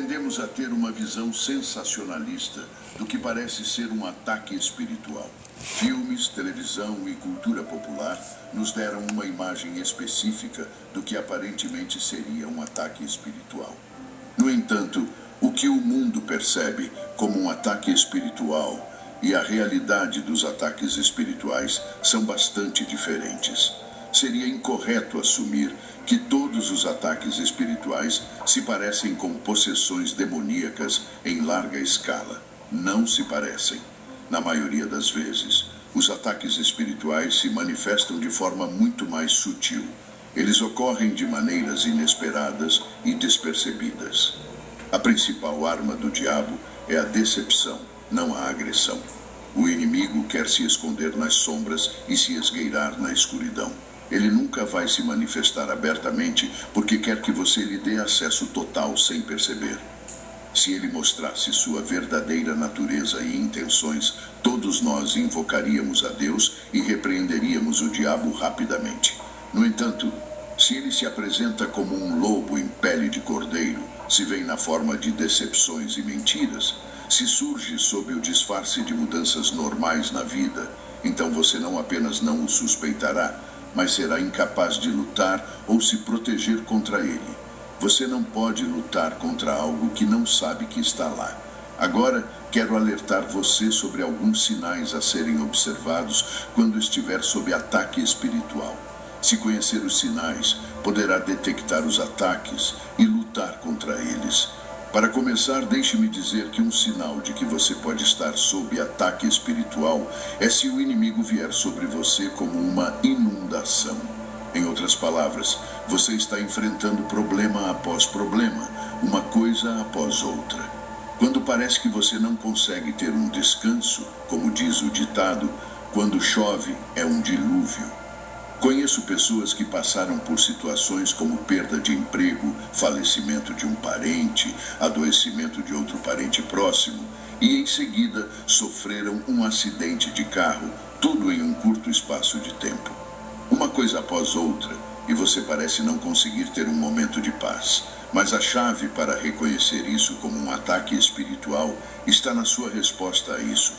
Tendemos a ter uma visão sensacionalista do que parece ser um ataque espiritual. Filmes, televisão e cultura popular nos deram uma imagem específica do que aparentemente seria um ataque espiritual. No entanto, o que o mundo percebe como um ataque espiritual e a realidade dos ataques espirituais são bastante diferentes. Seria incorreto assumir que todos os ataques espirituais se parecem com possessões demoníacas em larga escala. Não se parecem. Na maioria das vezes, os ataques espirituais se manifestam de forma muito mais sutil. Eles ocorrem de maneiras inesperadas e despercebidas. A principal arma do diabo é a decepção, não a agressão. O inimigo quer se esconder nas sombras e se esgueirar na escuridão. Ele nunca vai se manifestar abertamente porque quer que você lhe dê acesso total sem perceber. Se ele mostrasse sua verdadeira natureza e intenções, todos nós invocaríamos a Deus e repreenderíamos o diabo rapidamente. No entanto, se ele se apresenta como um lobo em pele de cordeiro, se vem na forma de decepções e mentiras, se surge sob o disfarce de mudanças normais na vida, então você não apenas não o suspeitará, mas será incapaz de lutar ou se proteger contra ele. Você não pode lutar contra algo que não sabe que está lá. Agora, quero alertar você sobre alguns sinais a serem observados quando estiver sob ataque espiritual. Se conhecer os sinais, poderá detectar os ataques e lutar contra eles. Para começar, deixe-me dizer que um sinal de que você pode estar sob ataque espiritual é se o inimigo vier sobre você como uma inundação. Em outras palavras, você está enfrentando problema após problema, uma coisa após outra. Quando parece que você não consegue ter um descanso, como diz o ditado, quando chove é um dilúvio. Conheço pessoas que passaram por situações como perda de emprego, falecimento de um parente, adoecimento de outro parente próximo e, em seguida, sofreram um acidente de carro, tudo em um curto espaço de tempo. Uma coisa após outra, e você parece não conseguir ter um momento de paz. Mas a chave para reconhecer isso como um ataque espiritual está na sua resposta a isso.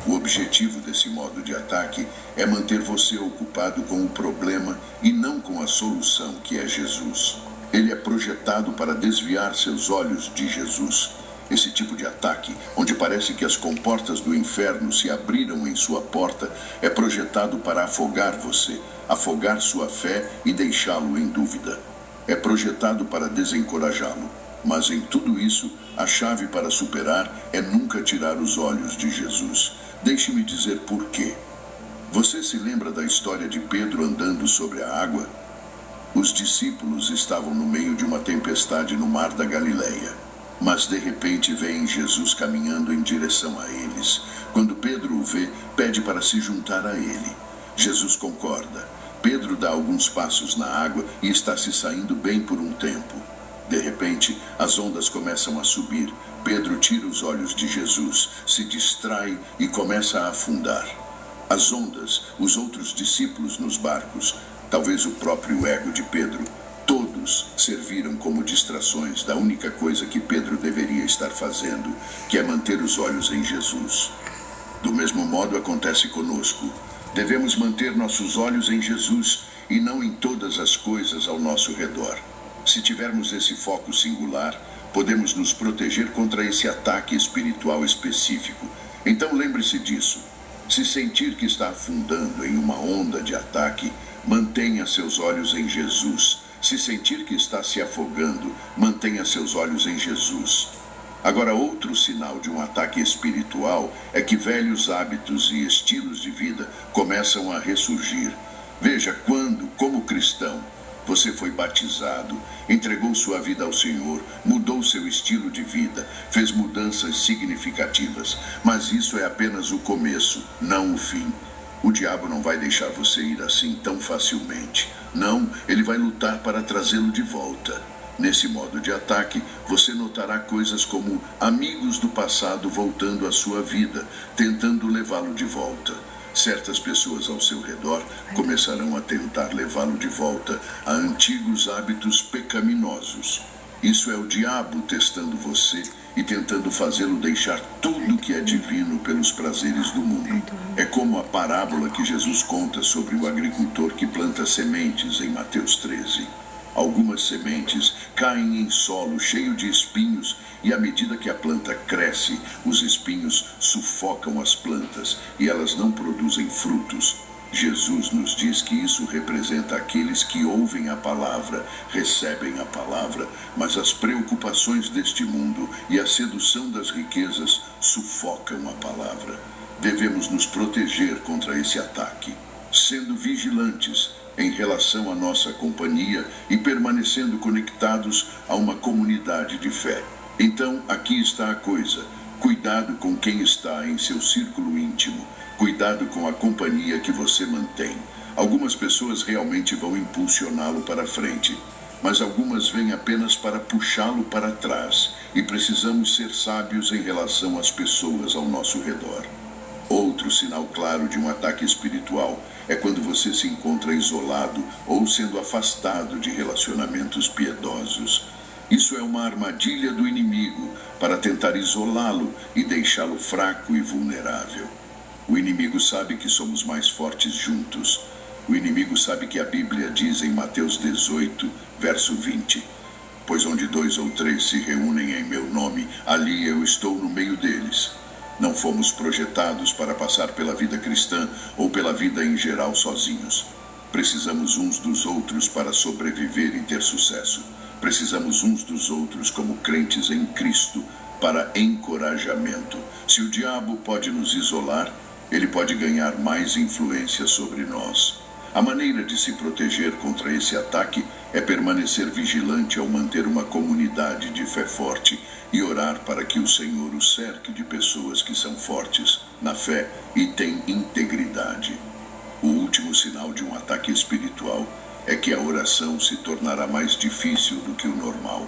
O objetivo desse modo de ataque é manter você ocupado com o problema e não com a solução, que é Jesus. Ele é projetado para desviar seus olhos de Jesus. Esse tipo de ataque, onde parece que as comportas do inferno se abriram em sua porta, é projetado para afogar você, afogar sua fé e deixá-lo em dúvida. É projetado para desencorajá-lo. Mas em tudo isso, a chave para superar é nunca tirar os olhos de Jesus. Deixe-me dizer por quê. Você se lembra da história de Pedro andando sobre a água? Os discípulos estavam no meio de uma tempestade no mar da Galileia. Mas de repente vem Jesus caminhando em direção a eles. Quando Pedro o vê, pede para se juntar a ele. Jesus concorda. Pedro dá alguns passos na água e está se saindo bem por um tempo. De repente, as ondas começam a subir. Pedro tira os olhos de Jesus, se distrai e começa a afundar. As ondas, os outros discípulos nos barcos, talvez o próprio ego de Pedro, todos serviram como distrações da única coisa que Pedro deveria estar fazendo, que é manter os olhos em Jesus. Do mesmo modo acontece conosco. Devemos manter nossos olhos em Jesus e não em todas as coisas ao nosso redor. Se tivermos esse foco singular, podemos nos proteger contra esse ataque espiritual específico. Então lembre-se disso. Se sentir que está afundando em uma onda de ataque, mantenha seus olhos em Jesus. Se sentir que está se afogando, mantenha seus olhos em Jesus. Agora, outro sinal de um ataque espiritual é que velhos hábitos e estilos de vida começam a ressurgir. Veja, quando, como cristão, você foi batizado, entregou sua vida ao Senhor, mudou seu estilo de vida, fez mudanças significativas, mas isso é apenas o começo, não o fim. O diabo não vai deixar você ir assim tão facilmente. Não, ele vai lutar para trazê-lo de volta. Nesse modo de ataque, você notará coisas como amigos do passado voltando à sua vida, tentando levá-lo de volta. Certas pessoas ao seu redor começarão a tentar levá-lo de volta a antigos hábitos pecaminosos. Isso é o diabo testando você e tentando fazê-lo deixar tudo que é divino pelos prazeres do mundo. É como a parábola que Jesus conta sobre o agricultor que planta sementes em Mateus 13. Algumas sementes caem em solo cheio de espinhos e à medida que a planta cresce, os espinhos sufocam as plantas e elas não produzem frutos. Jesus nos diz que isso representa aqueles que ouvem a palavra, recebem a palavra, mas as preocupações deste mundo e a sedução das riquezas sufocam a palavra. Devemos nos proteger contra esse ataque, sendo vigilantes em relação à nossa companhia e permanecendo conectados a uma comunidade de fé. Então, aqui está a coisa. Cuidado com quem está em seu círculo íntimo. Cuidado com a companhia que você mantém. Algumas pessoas realmente vão impulsioná-lo para frente, mas algumas vêm apenas para puxá-lo para trás, e precisamos ser sábios em relação às pessoas ao nosso redor. Outro sinal claro de um ataque espiritual é quando você se encontra isolado ou sendo afastado de relacionamentos piedosos. Isso é uma armadilha do inimigo para tentar isolá-lo e deixá-lo fraco e vulnerável. O inimigo sabe que somos mais fortes juntos. O inimigo sabe que a Bíblia diz em Mateus 18, verso 20: pois onde 2 ou 3 se reúnem em meu nome, ali eu estou no meio deles. Não fomos projetados para passar pela vida cristã ou pela vida em geral sozinhos. Precisamos uns dos outros para sobreviver e ter sucesso. Precisamos uns dos outros como crentes em Cristo para encorajamento. Se o diabo pode nos isolar, ele pode ganhar mais influência sobre nós. A maneira de se proteger contra esse ataque é permanecer vigilante ao manter uma comunidade de fé forte e orar para que o Senhor o cerque de pessoas que são fortes na fé e têm integridade. O último sinal de um ataque espiritual é que a oração se tornará mais difícil do que o normal.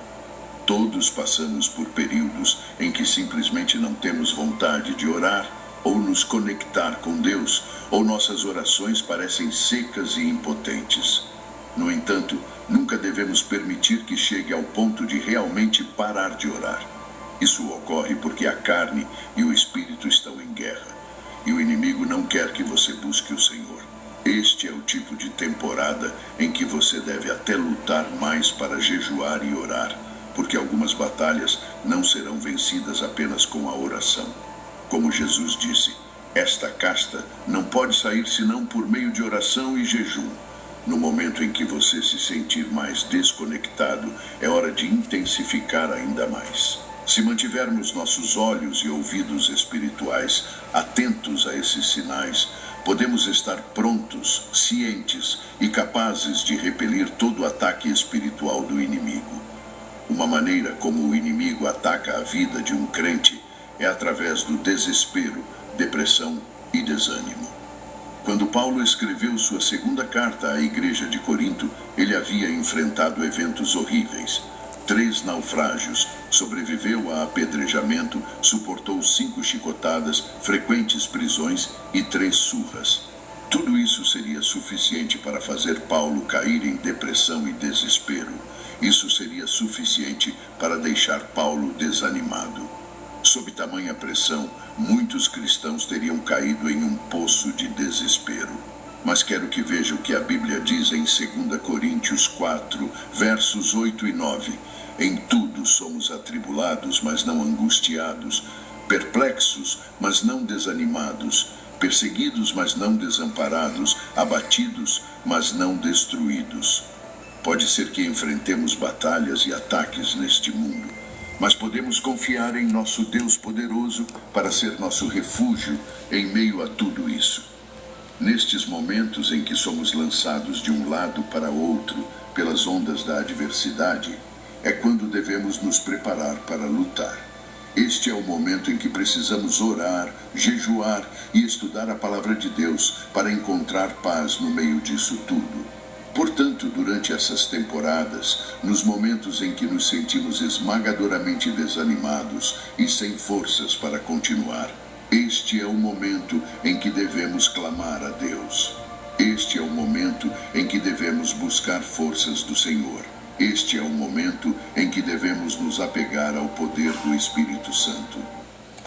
Todos passamos por períodos em que simplesmente não temos vontade de orar ou nos conectar com Deus, ou nossas orações parecem secas e impotentes. No entanto, nunca devemos permitir que chegue ao ponto de realmente parar de orar. Isso ocorre porque a carne e o espírito estão em guerra, e o inimigo não quer que você busque o Senhor. Este é o tipo de temporada em que você deve até lutar mais para jejuar e orar, porque algumas batalhas não serão vencidas apenas com a oração. Como Jesus disse, esta casta não pode sair senão por meio de oração e jejum. No momento em que você se sentir mais desconectado, é hora de intensificar ainda mais. Se mantivermos nossos olhos e ouvidos espirituais atentos a esses sinais, podemos estar prontos, cientes e capazes de repelir todo ataque espiritual do inimigo. Uma maneira como o inimigo ataca a vida de um crente é através do desespero, depressão e desânimo. Quando Paulo escreveu sua segunda carta à igreja de Corinto, ele havia enfrentado eventos horríveis. 3 naufrágios, sobreviveu a apedrejamento, suportou 5 chicotadas, frequentes prisões e 3 surras. Tudo isso seria suficiente para fazer Paulo cair em depressão e desespero. Isso seria suficiente para deixar Paulo desanimado. Sob tamanha pressão, muitos cristãos teriam caído em um poço de desespero. Mas quero que veja o que a Bíblia diz em 2 Coríntios 4, versos 8 e 9. Em tudo somos atribulados, mas não angustiados, perplexos, mas não desanimados, perseguidos, mas não desamparados, abatidos, mas não destruídos. Pode ser que enfrentemos batalhas e ataques neste mundo, mas podemos confiar em nosso Deus poderoso para ser nosso refúgio em meio a tudo isso. Nestes momentos em que somos lançados de um lado para outro pelas ondas da adversidade, é quando devemos nos preparar para lutar. Este é o momento em que precisamos orar, jejuar e estudar a palavra de Deus para encontrar paz no meio disso tudo. Portanto, durante essas temporadas, nos momentos em que nos sentimos esmagadoramente desanimados e sem forças para continuar, este é o momento em que devemos clamar a Deus. Este é o momento em que devemos buscar forças do Senhor. Este é o momento em que devemos nos apegar ao poder do Espírito Santo.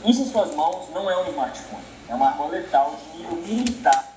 Isso em suas mãos não é um smartphone, é uma arma letal de nível militar